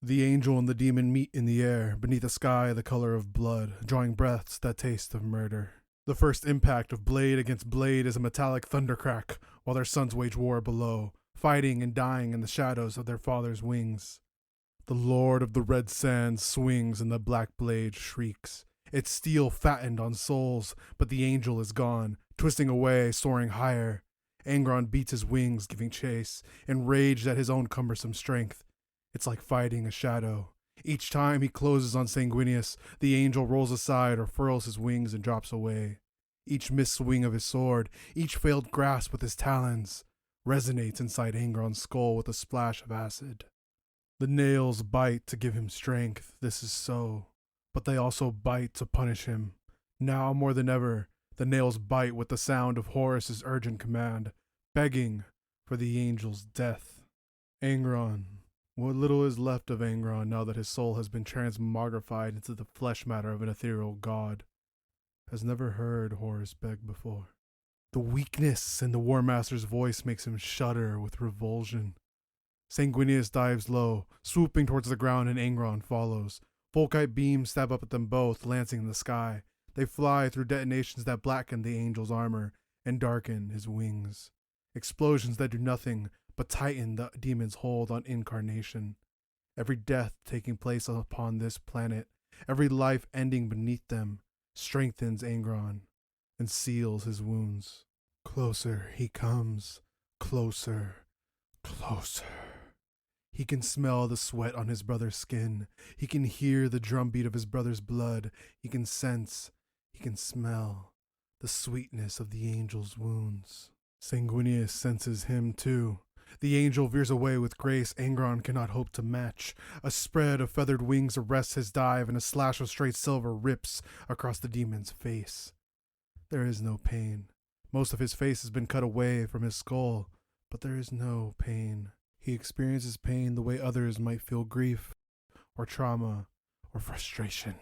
The angel and the demon meet in the air, beneath a sky the color of blood, drawing breaths that taste of murder. The first impact of blade against blade is a metallic thundercrack, while their sons wage war below, fighting and dying in the shadows of their father's wings. The Lord of the Red Sands swings and the black blade shrieks. Its steel fattened on souls, but the angel is gone, twisting away, soaring higher. Angron beats his wings, giving chase, enraged at his own cumbersome strength. It's like fighting a shadow. Each time he closes on Sanguinius, the angel rolls aside or furls his wings and drops away. Each missed swing of his sword, each failed grasp with his talons, resonates inside Angron's skull with a splash of acid. The nails bite to give him strength, this is so, but they also bite to punish him. Now more than ever, the nails bite with the sound of Horus's urgent command, begging for the angel's death. Angron. What little is left of Angron now that his soul has been transmogrified into the flesh matter of an ethereal god, has never heard Horus beg before. The weakness in the War Master's voice makes him shudder with revulsion. Sanguinius dives low, swooping towards the ground, and Angron follows. Volkite beams stab up at them both, lancing in the sky. They fly through detonations that blacken the angel's armor and darken his wings. Explosions that do nothing but tighten the demon's hold on incarnation. Every death taking place upon this planet, every life ending beneath them, strengthens Angron and seals his wounds. Closer he comes, closer, closer. He can smell the sweat on his brother's skin. He can hear the drumbeat of his brother's blood. He can sense, he can smell the sweetness of the angel's wounds. Sanguinius senses him too. The angel veers away with grace Angron cannot hope to match. A spread of feathered wings arrests his dive, and a slash of straight silver rips across the demon's face. There is no pain. Most of his face has been cut away from his skull, but there is no pain. He experiences pain the way others might feel grief, or trauma, or frustration.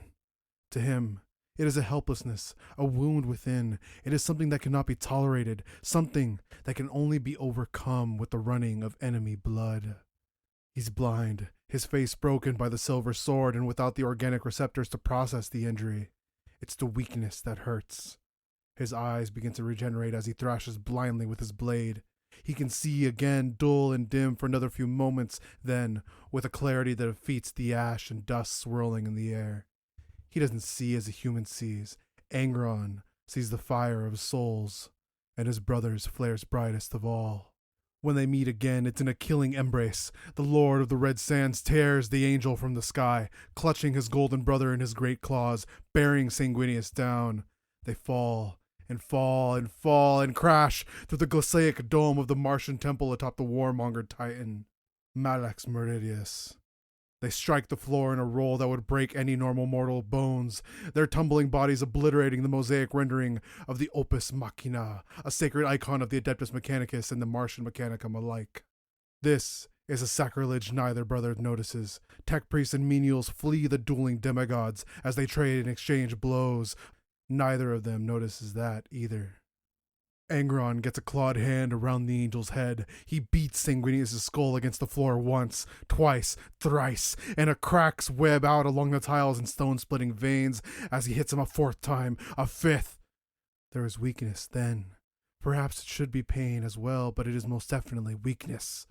To him, it is a helplessness, a wound within. It is something that cannot be tolerated, something that can only be overcome with the running of enemy blood. He's blind, his face broken by the silver sword and without the organic receptors to process the injury. It's the weakness that hurts. His eyes begin to regenerate as he thrashes blindly with his blade. He can see again, dull and dim for another few moments, then, with a clarity that defeats the ash and dust swirling in the air. He doesn't see as a human sees. Angron sees the fire of souls, and his brother's flares brightest of all. When they meet again, it's in a killing embrace. The Lord of the Red Sands tears the angel from the sky, clutching his golden brother in his great claws, bearing Sanguinius down. They fall and fall and fall and crash through the glaciaic dome of the Martian temple atop the warmongered Titan, Malax Meridius. They strike the floor in a roll that would break any normal mortal bones, their tumbling bodies obliterating the mosaic rendering of the Opus Machina, a sacred icon of the Adeptus Mechanicus and the Martian Mechanicum alike. This is a sacrilege neither brother notices. Tech priests and menials flee the dueling demigods as they trade and exchange blows. Neither of them notices that either. Angron gets a clawed hand around the angel's head. He beats Sanguinius' skull against the floor once, twice, thrice, and a cracks web out along the tiles and stone-splitting veins as he hits him a fourth time, a fifth. There is weakness then. Perhaps it should be pain as well, but it is most definitely weakness.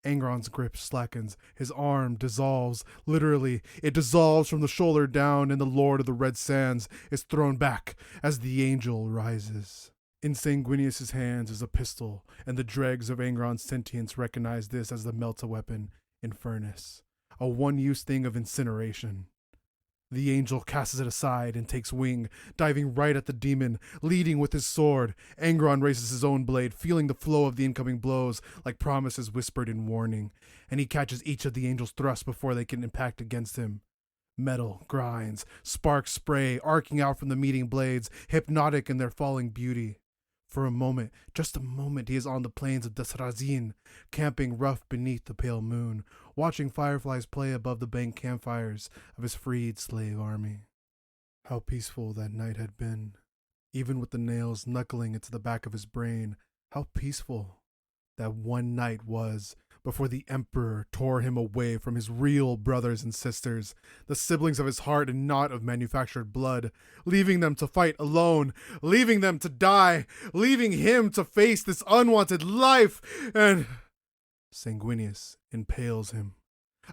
Angron's grip slackens. His arm dissolves. Literally, it dissolves from the shoulder down, and the Lord of the Red Sands is thrown back as the angel rises. In Sanguinius' hands is a pistol, and the dregs of Angron's sentience recognize this as the melt-a-weapon in furnace, a one-use thing of incineration. The angel casts it aside and takes wing, diving right at the demon, leading with his sword. Angron raises his own blade, feeling the flow of the incoming blows like promises whispered in warning, and he catches each of the angel's thrusts before they can impact against him. Metal grinds, sparks spray, arcing out from the meeting blades, hypnotic in their falling beauty. For a moment, just a moment, he is on the plains of Desrazin, camping rough beneath the pale moon, watching fireflies play above the bank campfires of his freed slave army. How peaceful that night had been. Even with the nails knuckling into the back of his brain, how peaceful that one night was, before the Emperor tore him away from his real brothers and sisters, the siblings of his heart and not of manufactured blood, leaving them to fight alone, leaving them to die, leaving him to face this unwanted life, and Sanguinius impales him.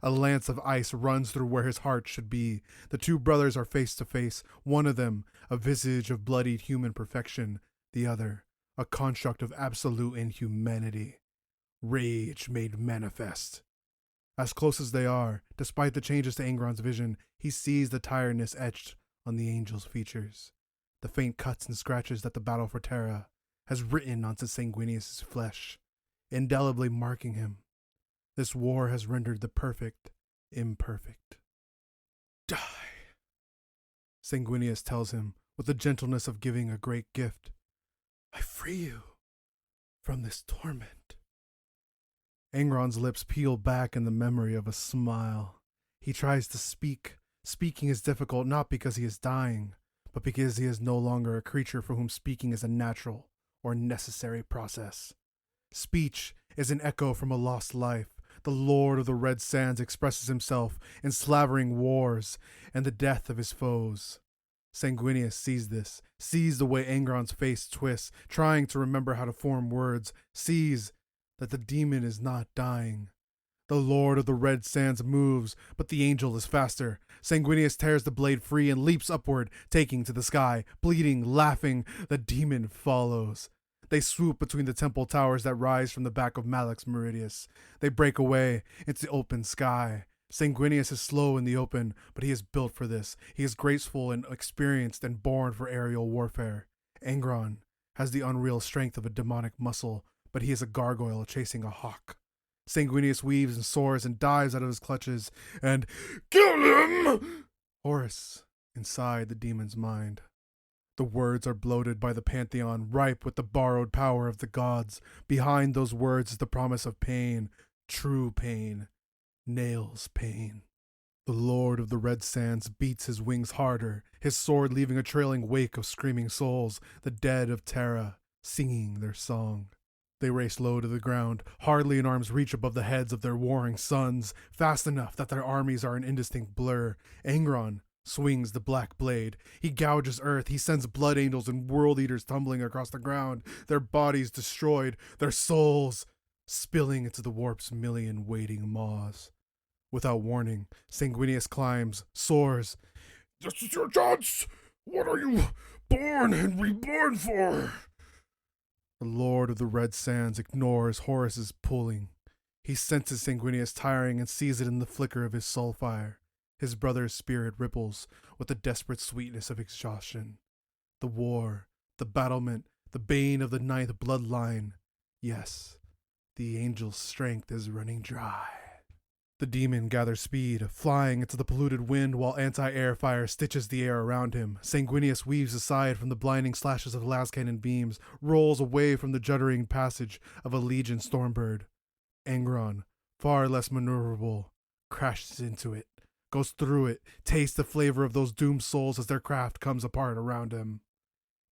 A lance of ice runs through where his heart should be. The two brothers are face to face, one of them a visage of bloodied human perfection, the other a construct of absolute inhumanity. Rage made manifest. As close as they are, despite the changes to Angron's vision, he sees the tiredness etched on the angel's features, the faint cuts and scratches that the battle for Terra has written onto Sanguinius' flesh, indelibly marking him. This war has rendered the perfect imperfect. Die, Sanguinius tells him with the gentleness of giving a great gift. I free you from this torment. Angron's lips peel back in the memory of a smile. He tries to speak. Speaking is difficult not because he is dying, but because he is no longer a creature for whom speaking is a natural or necessary process. Speech is an echo from a lost life. The Lord of the Red Sands expresses himself in slavering wars and the death of his foes. Sanguinius sees this, sees the way Angron's face twists, trying to remember how to form words, sees that the demon is not dying. The Lord of the Red Sands moves, but the angel is faster. Sanguinius tears the blade free and leaps upward, taking to the sky. Bleeding, laughing, the demon follows. They swoop between the temple towers that rise from the back of Malix Meridius. They break away into the open sky. Sanguinius is slow in the open, but he is built for this. He is graceful and experienced and born for aerial warfare. Angron has the unreal strength of a demonic muscle, but he is a gargoyle chasing a hawk. Sanguinius weaves and soars and dives out of his clutches, and kill him! Horus inside the demon's mind. The words are bloated by the pantheon, ripe with the borrowed power of the gods. Behind those words is the promise of pain, true pain, Nail's pain. The Lord of the Red Sands beats his wings harder, his sword leaving a trailing wake of screaming souls, the dead of Terra, singing their song. They race low to the ground, hardly in arm's reach above the heads of their warring sons, fast enough that their armies are an indistinct blur. Angron swings the black blade. He gouges earth. He sends blood angels and world eaters tumbling across the ground, their bodies destroyed, their souls spilling into the warp's million waiting maws. Without warning, Sanguinius climbs, soars. This is your chance! What are you born and reborn for? The Lord of the Red Sands ignores Horus's pulling. He senses Sanguinius tiring and sees it in the flicker of his soul fire. His brother's spirit ripples with the desperate sweetness of exhaustion. The war, the battlement, the bane of the ninth bloodline. Yes, the angel's strength is running dry. The demon gathers speed, flying into the polluted wind while anti-air fire stitches the air around him. Sanguinius weaves aside from the blinding slashes of las cannon beams, rolls away from the juddering passage of a legion stormbird. Angron, far less maneuverable, crashes into it, goes through it, tastes the flavor of those doomed souls as their craft comes apart around him.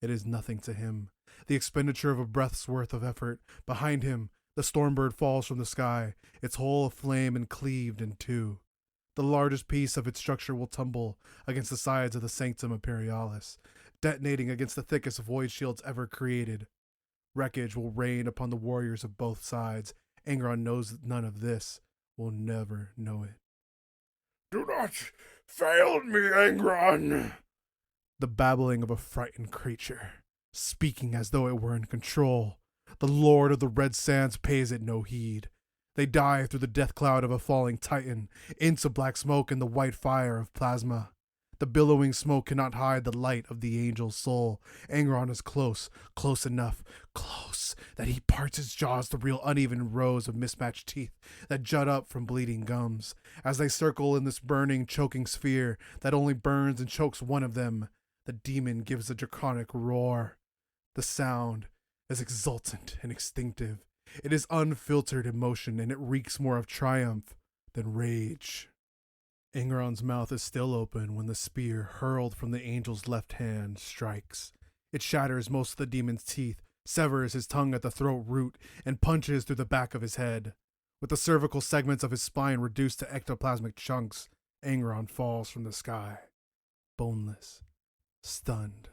It is nothing to him. The expenditure of a breath's worth of effort. Behind him, the stormbird falls from the sky, its hull aflame and cleaved in two. The largest piece of its structure will tumble against the sides of the Sanctum Imperialis, detonating against the thickest void shields ever created. Wreckage will rain upon the warriors of both sides. Angron knows that none of this, will never know it. Do not fail me, Angron! The babbling of a frightened creature, speaking as though it were in control. The Lord of the Red Sands pays it no heed. They dive through the death cloud of a falling titan, into black smoke and the white fire of plasma. The billowing smoke cannot hide the light of the angel's soul. Angron is close, close enough, close, that he parts his jaws to reveal uneven rows of mismatched teeth that jut up from bleeding gums. As they circle in this burning, choking sphere that only burns and chokes one of them, the demon gives a draconic roar. The sound is exultant and instinctive. It is unfiltered emotion, and it reeks more of triumph than rage. Angron's mouth is still open when the spear, hurled from the angel's left hand, strikes. It shatters most of the demon's teeth, severs his tongue at the throat root, and punches through the back of his head. With the cervical segments of his spine reduced to ectoplasmic chunks, Angron falls from the sky, boneless, stunned.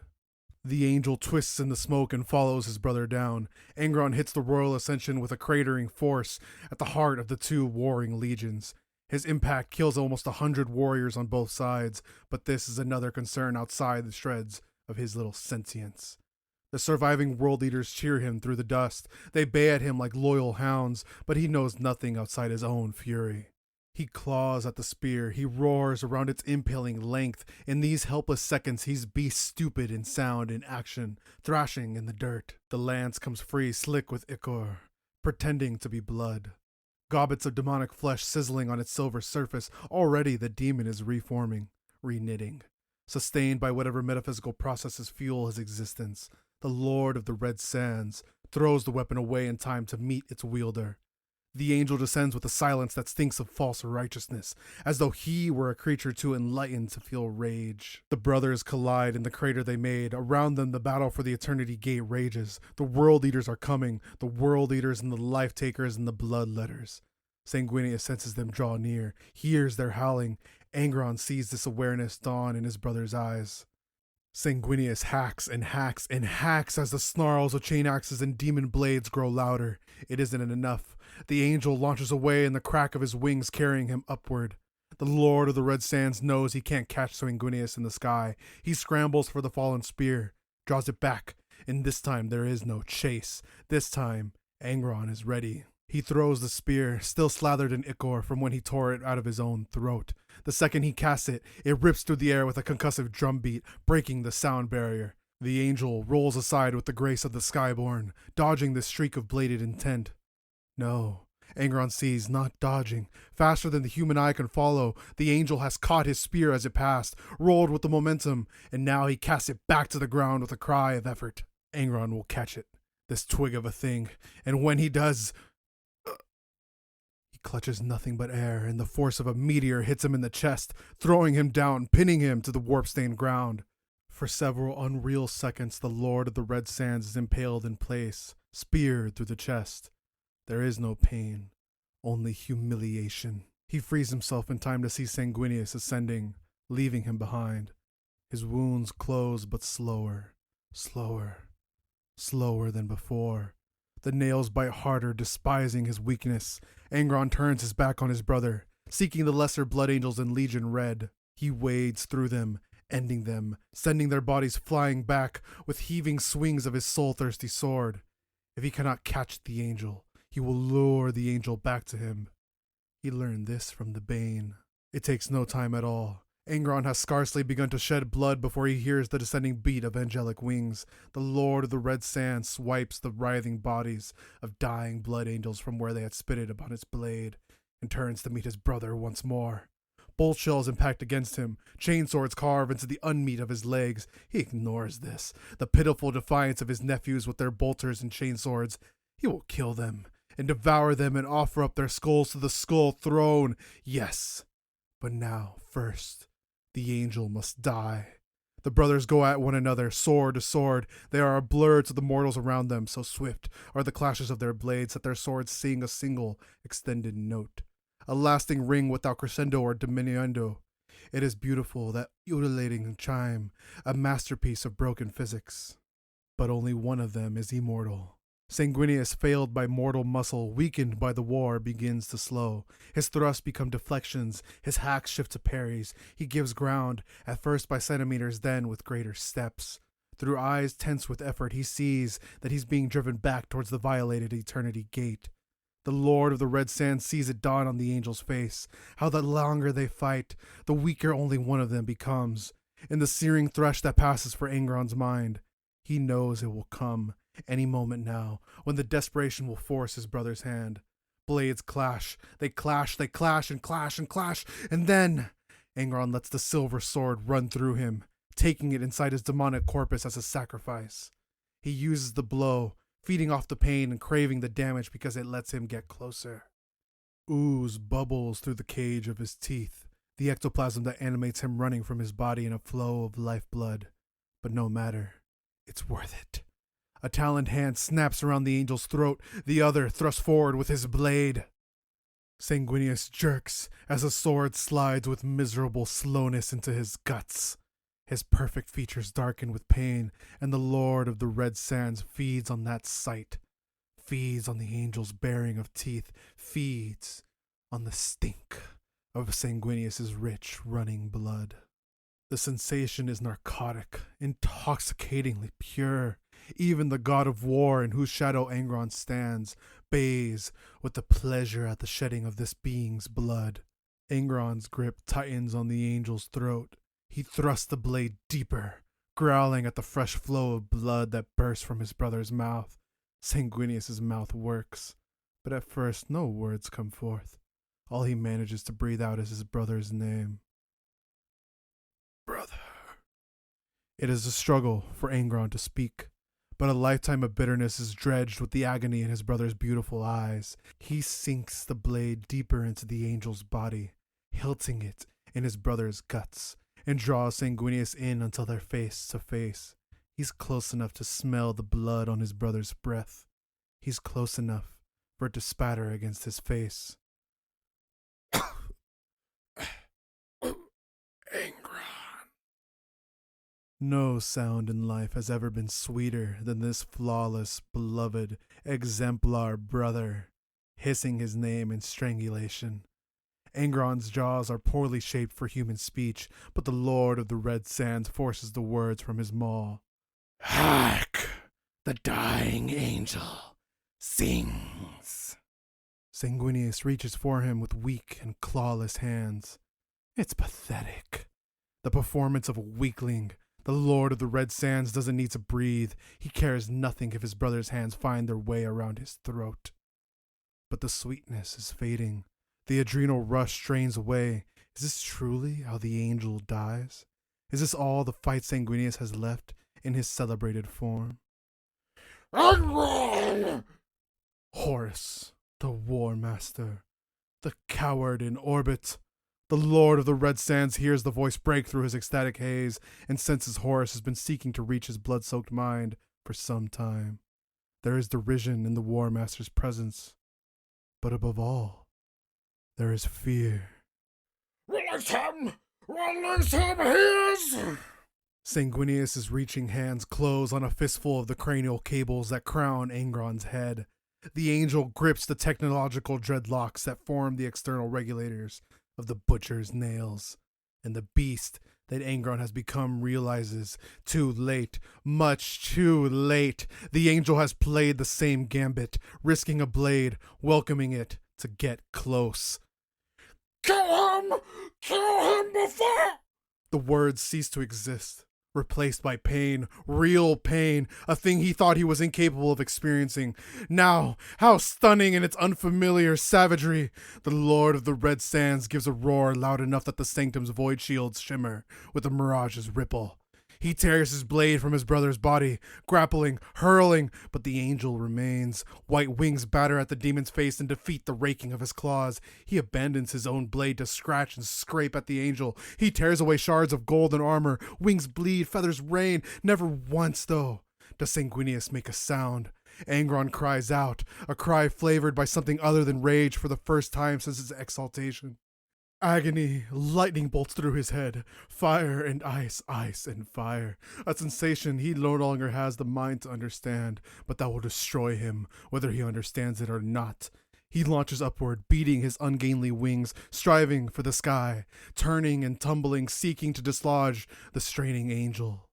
The angel twists in the smoke and follows his brother down. Angron hits the royal ascension with a cratering force at the heart of the two warring legions. His impact kills almost 100 warriors on both sides, but this is another concern outside the shreds of his little sentience. The surviving world leaders cheer him through the dust. They bay at him like loyal hounds, but he knows nothing outside his own fury. He claws at the spear, he roars around its impaling length. In these helpless seconds, he's beast stupid in sound and action, thrashing in the dirt. The lance comes free, slick with ichor, pretending to be blood. Gobbets of demonic flesh sizzling on its silver surface. Already the demon is reforming, reknitting, sustained by whatever metaphysical processes fuel his existence. The Lord of the Red Sands throws the weapon away in time to meet its wielder. The angel descends with a silence that stinks of false righteousness, as though he were a creature too enlightened to feel rage. The brothers collide in the crater they made. Around them, the battle for the Eternity Gate rages. The world eaters are coming, the world eaters and the life takers and the bloodletters. Sanguinius senses them draw near, hears their howling. Angron sees this awareness dawn in his brother's eyes. Sanguinius hacks and hacks and hacks as the snarls of chain axes and demon blades grow louder. It isn't enough. The angel launches away in the crack of his wings, carrying him upward. The Lord of the Red Sands knows he can't catch Sanguinius in the sky. He scrambles for the fallen spear, draws it back, and this time there is no chase. This time, Angron is ready. He throws the spear, still slathered in ichor from when he tore it out of his own throat. The second he casts it, it rips through the air with a concussive drumbeat, breaking the sound barrier. The angel rolls aside with the grace of the Skyborn, dodging this streak of bladed intent. No, Angron sees, not dodging. Faster than the human eye can follow, the angel has caught his spear as it passed, rolled with the momentum, and now he casts it back to the ground with a cry of effort. Angron will catch it, this twig of a thing, and when he does, he clutches nothing but air, and the force of a meteor hits him in the chest, throwing him down, pinning him to the warp-stained ground. For several unreal seconds, the Lord of the Red Sands is impaled in place, speared through the chest. There is no pain, only humiliation. He frees himself in time to see Sanguinius ascending, leaving him behind. His wounds close, but slower, slower, slower than before. The nails bite harder, despising his weakness. Angron turns his back on his brother, seeking the lesser blood angels in Legion Red. He wades through them, ending them, sending their bodies flying back with heaving swings of his soul-thirsty sword. If he cannot catch the angel, he will lure the angel back to him. He learned this from the Bane. It takes no time at all. Angron has scarcely begun to shed blood before he hears the descending beat of angelic wings. The Lord of the Red Sands swipes the writhing bodies of dying blood angels from where they had spitted upon his blade, and turns to meet his brother once more. Bolt shells impact against him. Chainswords carve into the unmeat of his legs. He ignores this, the pitiful defiance of his nephews with their bolters and chainswords. He will kill them, and devour them and offer up their skulls to the skull throne. Yes, but now, first, the angel must die. The brothers go at one another, sword to sword. They are a blur to the mortals around them, so swift are the clashes of their blades that their swords sing a single extended note. A lasting ring without crescendo or diminuendo. It is beautiful, that ululating chime, a masterpiece of broken physics. But only one of them is immortal. Sanguinius, failed by mortal muscle, weakened by the war, begins to slow. His thrusts become deflections, his hacks shift to parries. He gives ground, at first by centimeters, then with greater steps. Through eyes tense with effort, he sees that he's being driven back towards the violated Eternity Gate. The Lord of the Red Sands sees it dawn on the angel's face. How the longer they fight, the weaker only one of them becomes. In the searing thrush that passes for Angron's mind, he knows it will come. Any moment now, when the desperation will force his brother's hand. Blades clash, they clash, they clash and clash and clash, and then Angron lets the silver sword run through him, taking it inside his demonic corpus as a sacrifice. He uses the blow, feeding off the pain and craving the damage because it lets him get closer. Ooze bubbles through the cage of his teeth, the ectoplasm that animates him running from his body in a flow of lifeblood. But no matter, it's worth it. A taloned hand snaps around the angel's throat, the other thrusts forward with his blade. Sanguinius jerks as a sword slides with miserable slowness into his guts. His perfect features darken with pain, and the Lord of the Red Sands feeds on that sight, feeds on the angel's baring of teeth, feeds on the stink of Sanguinius's rich, running blood. The sensation is narcotic, intoxicatingly pure. Even the god of war in whose shadow Angron stands bays with the pleasure at the shedding of this being's blood. Angron's grip tightens on the angel's throat. He thrusts the blade deeper, growling at the fresh flow of blood that bursts from his brother's mouth. Sanguinius's mouth works, but at first no words come forth. All he manages to breathe out is his brother's name. Brother. It is a struggle for Angron to speak, but a lifetime of bitterness is dredged with the agony in his brother's beautiful eyes. He sinks the blade deeper into the angel's body, hilting it in his brother's guts, and draws Sanguinius in until they're face to face. He's close enough to smell the blood on his brother's breath. He's close enough for it to spatter against his face. No sound in life has ever been sweeter than this flawless, beloved, exemplar brother, hissing his name in strangulation. Angron's jaws are poorly shaped for human speech, but the Lord of the Red Sands forces the words from his maw. Hark! The dying angel sings. Sanguinius reaches for him with weak and clawless hands. It's pathetic. The performance of a weakling. The Lord of the Red Sands doesn't need to breathe. He cares nothing if his brother's hands find their way around his throat. But the sweetness is fading. The adrenal rush strains away. Is this truly how the angel dies? Is this all the fight Sanguinius has left in his celebrated form? Angron! Horus, the War Master, the coward in orbit. The Lord of the Red Sands hears the voice break through his ecstatic haze and senses Horus has been seeking to reach his blood-soaked mind for some time. There is derision in the War Master's presence. But above all, there is fear. Release him! Release him! He is! Sanguinius' reaching hands close on a fistful of the cranial cables that crown Angron's head. The angel grips the technological dreadlocks that form the external regulators of the butcher's nails, and the beast that Angron has become realizes, too late, much too late, the angel has played the same gambit, risking a blade, welcoming it to get close. Kill him! Kill him before... The words cease to exist, replaced by pain, real pain, a thing he thought he was incapable of experiencing. Now, how stunning in its unfamiliar savagery! The Lord of the Red Sands gives a roar loud enough that the sanctum's void shields shimmer with the mirage's ripple. He tears his blade from his brother's body, grappling, hurling, but the angel remains. White wings batter at the demon's face and defeat the raking of his claws. He abandons his own blade to scratch and scrape at the angel. He tears away shards of golden armor. Wings bleed, feathers rain. Never once, though, does Sanguinius make a sound. Angron cries out, a cry flavored by something other than rage for the first time since his exaltation. Agony, lightning bolts through his head. Fire and ice, ice and fire. A sensation he no longer has the mind to understand, but that will destroy him, whether he understands it or not. He launches upward, beating his ungainly wings, striving for the sky, turning and tumbling, seeking to dislodge the straining angel.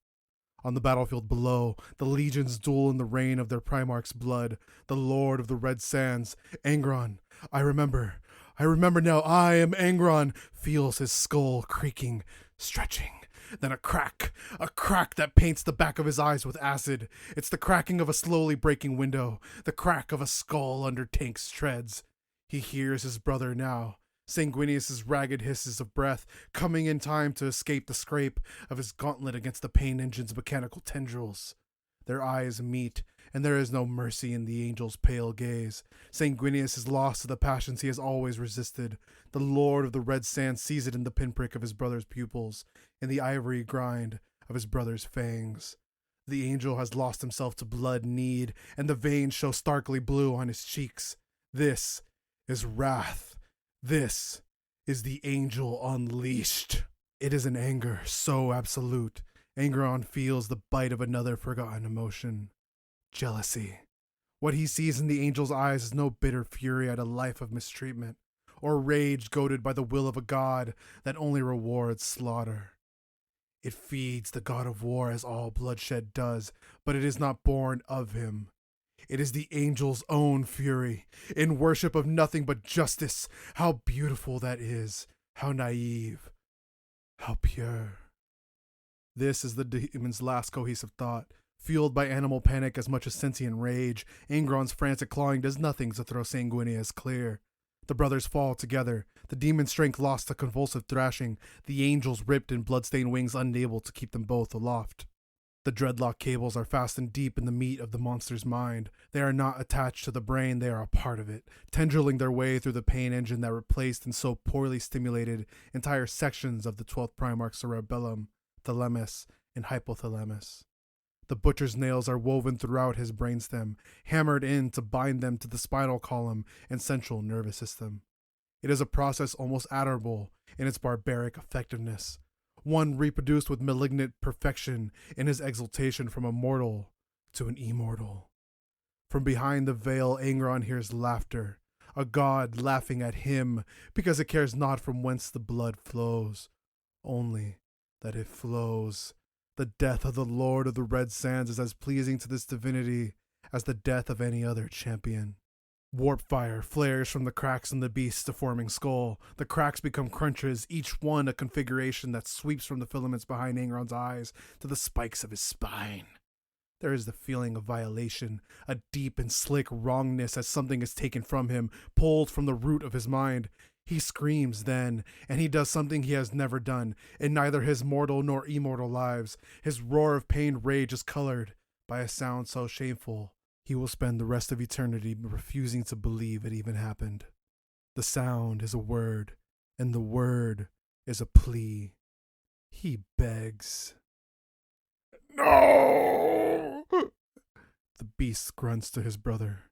On the battlefield below, the legions duel in the rain of their Primarch's blood. The Lord of the Red Sands, Angron, I remember now, I am Angron, feels his skull creaking, stretching. Then a crack that paints the back of his eyes with acid. It's the cracking of a slowly breaking window, the crack of a skull under Tank's treads. He hears his brother now, Sanguinius' ragged hisses of breath, coming in time to escape the scrape of his gauntlet against the pain engine's mechanical tendrils. Their eyes meet, and there is no mercy in the angel's pale gaze. Sanguinius is lost to the passions he has always resisted. The Lord of the Red Sands sees it in the pinprick of his brother's pupils, in the ivory grind of his brother's fangs. The angel has lost himself to blood need, and the veins show starkly blue on his cheeks. This is wrath. This is the Angel Unleashed. It is an anger so absolute, Angron feels the bite of another forgotten emotion. Jealousy. What he sees in the Angel's eyes is no bitter fury at a life of mistreatment, or rage goaded by the will of a god that only rewards slaughter. It feeds the god of war as all bloodshed does, but it is not born of him. It is the Angel's own fury, in worship of nothing but justice. How beautiful that is, how naive, how pure. This is the demon's last cohesive thought. Fueled by animal panic as much as sentient rage, Angron's frantic clawing does nothing to throw Sanguinius clear. The brothers fall together, the demon's strength lost to convulsive thrashing, the angel's ripped and bloodstained wings unable to keep them both aloft. The dreadlock cables are fastened deep in the meat of the monster's mind. They are not attached to the brain, they are a part of it, tendriling their way through the pain engine that replaced and so poorly stimulated entire sections of the 12th Primarch cerebellum, thalamus, and hypothalamus. The butcher's nails are woven throughout his brainstem, hammered in to bind them to the spinal column and central nervous system. It is a process almost admirable in its barbaric effectiveness, one reproduced with malignant perfection in his exaltation from a mortal to an immortal. From behind the veil, Angron hears laughter, a god laughing at him because it cares not from whence the blood flows, only that it flows. The death of the Lord of the Red Sands is as pleasing to this divinity as the death of any other champion. Warp fire flares from the cracks in the beast's deforming skull. The cracks become crunches, each one a configuration that sweeps from the filaments behind Angron's eyes to the spikes of his spine. There is the feeling of violation, a deep and slick wrongness as something is taken from him, pulled from the root of his mind. He screams then, and he does something he has never done in neither his mortal nor immortal lives. His roar of pained rage is colored by a sound so shameful he will spend the rest of eternity refusing to believe it even happened. The sound is a word, and the word is a plea. He begs. No! The beast grunts to his brother.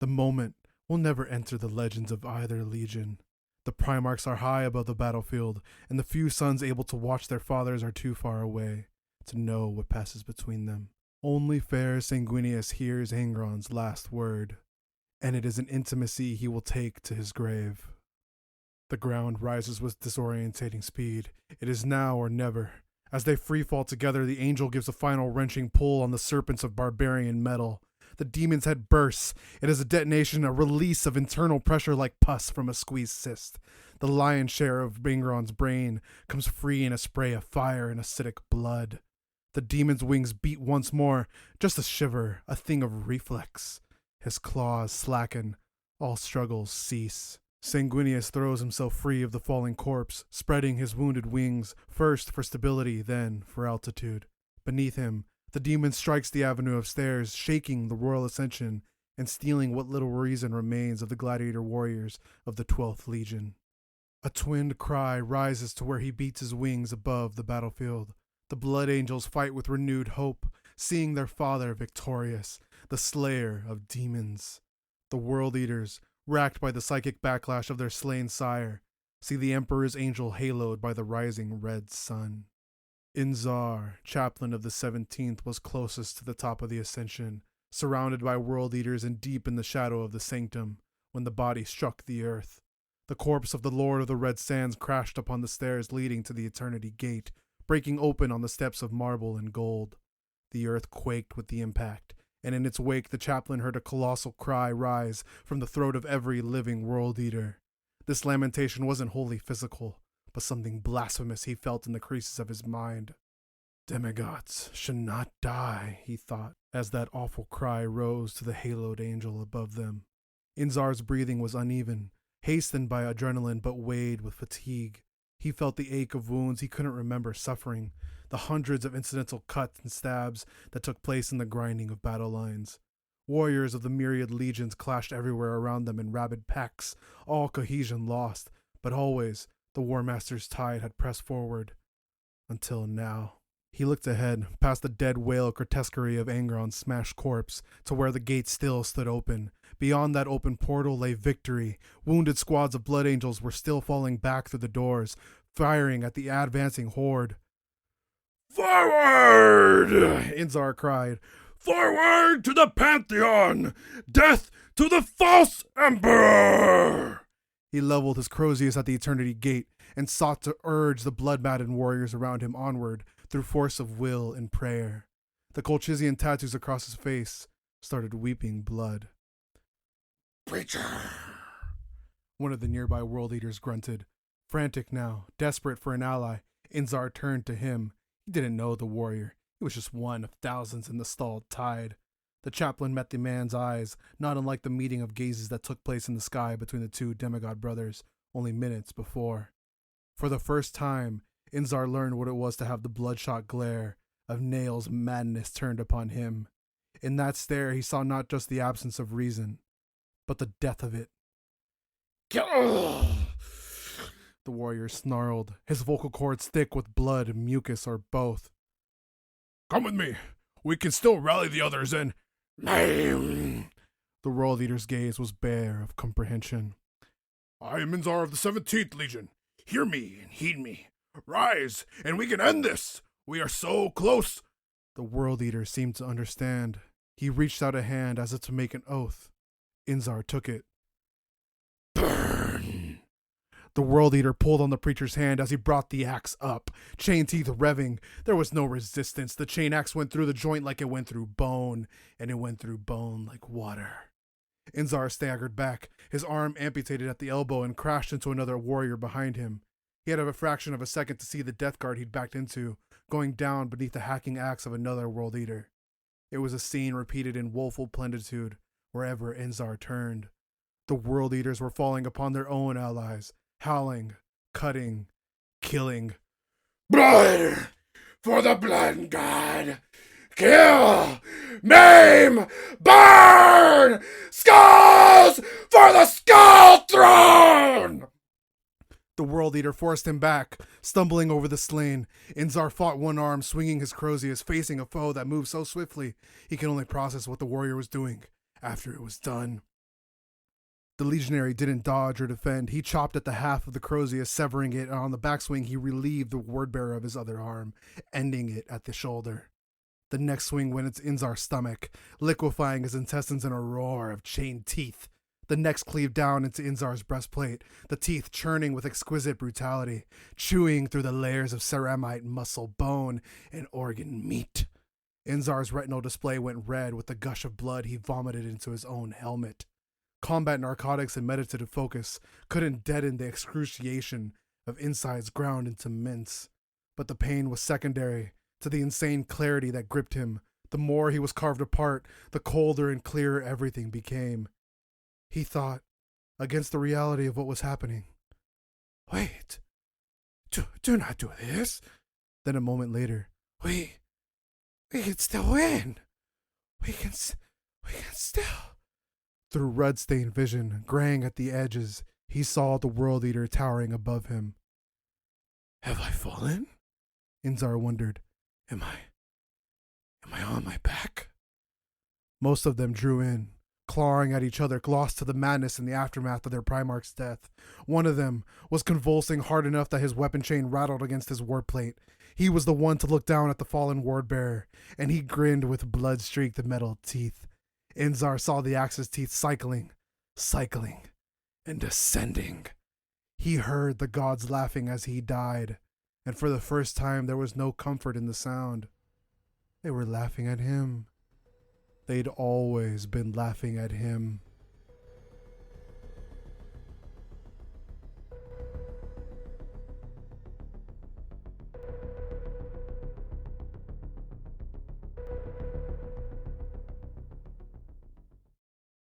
The moment will never enter the legends of either legion. The Primarchs are high above the battlefield, and the few sons able to watch their fathers are too far away to know what passes between them. Only fair Sanguinius hears Angron's last word, and it is an intimacy he will take to his grave. The ground rises with disorientating speed. It is now or never. As they freefall together, the angel gives a final wrenching pull on the serpents of barbarian metal. The demon's head bursts. It is a detonation, a release of internal pressure like pus from a squeezed cyst. The lion's share of Angron's brain comes free in a spray of fire and acidic blood. The demon's wings beat once more, just a shiver, a thing of reflex. His claws slacken. All struggles cease. Sanguinius throws himself free of the falling corpse, spreading his wounded wings, first for stability, then for altitude. Beneath him, the demon strikes the avenue of stairs, shaking the royal ascension and stealing what little reason remains of the gladiator warriors of the 12th Legion. A twinned cry rises to where he beats his wings above the battlefield. The blood angels fight with renewed hope, seeing their father victorious, the slayer of demons. The world eaters, racked by the psychic backlash of their slain sire, see the Emperor's angel haloed by the rising red sun. Inzar, chaplain of the 17th, was closest to the top of the ascension, surrounded by world eaters and deep in the shadow of the sanctum, when the body struck the earth. The corpse of the Lord of the Red Sands crashed upon the stairs leading to the Eternity Gate, breaking open on the steps of marble and gold. The earth quaked with the impact, and in its wake the chaplain heard a colossal cry rise from the throat of every living world eater. This lamentation wasn't wholly physical, but something blasphemous he felt in the creases of his mind. Demigods should not die, he thought, as that awful cry rose to the haloed angel above them. Inzar's breathing was uneven, hastened by adrenaline but weighed with fatigue. He felt the ache of wounds he couldn't remember suffering, the hundreds of incidental cuts and stabs that took place in the grinding of battle lines. Warriors of the myriad legions clashed everywhere around them in rabid packs, all cohesion lost, but always the War Master's tide had pressed forward. Until now. He looked ahead, past the dead whale grotesquerie of Angron's smashed corpse, to where the gate still stood open. Beyond that open portal lay victory. Wounded squads of blood angels were still falling back through the doors, firing at the advancing horde. "Forward!" Inzar cried. "Forward to the Pantheon! Death to the false Emperor!" He leveled his Crozius at the Eternity Gate and sought to urge the blood-maddened warriors around him onward through force of will and prayer. The Colchizian tattoos across his face started weeping blood. "Preacher!" One of the nearby world eaters grunted. Frantic now, desperate for an ally, Inzar turned to him. He didn't know the warrior. He was just one of thousands in the stalled tide. The chaplain met the man's eyes, not unlike the meeting of gazes that took place in the sky between the two demigod brothers only minutes before. For the first time, Inzar learned what it was to have the bloodshot glare of Nail's madness turned upon him. In that stare, he saw not just the absence of reason, but the death of it. "Kill!" The warrior snarled, his vocal cords thick with blood and mucus, or both. "Come with me. We can still rally the others and..." "Name!" The world eater's gaze was bare of comprehension. "I am Inzar of the 17th Legion. Hear me and heed me. Rise, and we can end this. We are so close." The world eater seemed to understand. He reached out a hand as if to make an oath. Inzar took it. "Burn!" The world eater pulled on the preacher's hand as he brought the axe up, chain teeth revving. There was no resistance. The chain axe went through the joint like it went through bone, and it went through bone like water. Inzar staggered back, his arm amputated at the elbow, and crashed into another warrior behind him. He had a fraction of a second to see the death guard he'd backed into, going down beneath the hacking axe of another world eater. It was a scene repeated in woeful plenitude wherever Inzar turned. The world eaters were falling upon their own allies, howling, cutting, killing. "Blood for the blood god! Kill! Maim! Burn! Skulls for the skull throne!" The world eater forced him back, stumbling over the slain. Inzar fought one arm, swinging his Crozius, facing a foe that moved so swiftly he could only process what the warrior was doing after it was done. The legionary didn't dodge or defend. He chopped at the half of the Crozius, severing it, and on the backswing he relieved the wordbearer of his other arm, ending it at the shoulder. The next swing went into Inzar's stomach, liquefying his intestines in a roar of chained teeth. The next cleaved down into Inzar's breastplate, the teeth churning with exquisite brutality, chewing through the layers of ceramite, muscle, bone, and organ meat. Inzar's retinal display went red with the gush of blood he vomited into his own helmet. Combat narcotics and meditative focus couldn't deaden the excruciation of insides ground into mince. But the pain was secondary to the insane clarity that gripped him. The more he was carved apart, the colder and clearer everything became. He thought, against the reality of what was happening. "Wait, do not do this." Then a moment later, we can still win. We can still. Through red-stained vision, graying at the edges, he saw the world eater towering above him. "Have I fallen?" Inzar wondered. Am I on my back?" Most of them drew in, clawing at each other, lost to the madness in the aftermath of their Primarch's death. One of them was convulsing hard enough that his weapon chain rattled against his wardplate. He was the one to look down at the fallen ward-bearer, and he grinned with blood-streaked metal teeth. Inzar saw the axe's teeth cycling, and descending. He heard the gods laughing as he died, and for the first time there was no comfort in the sound. They were laughing at him. They'd always been laughing at him.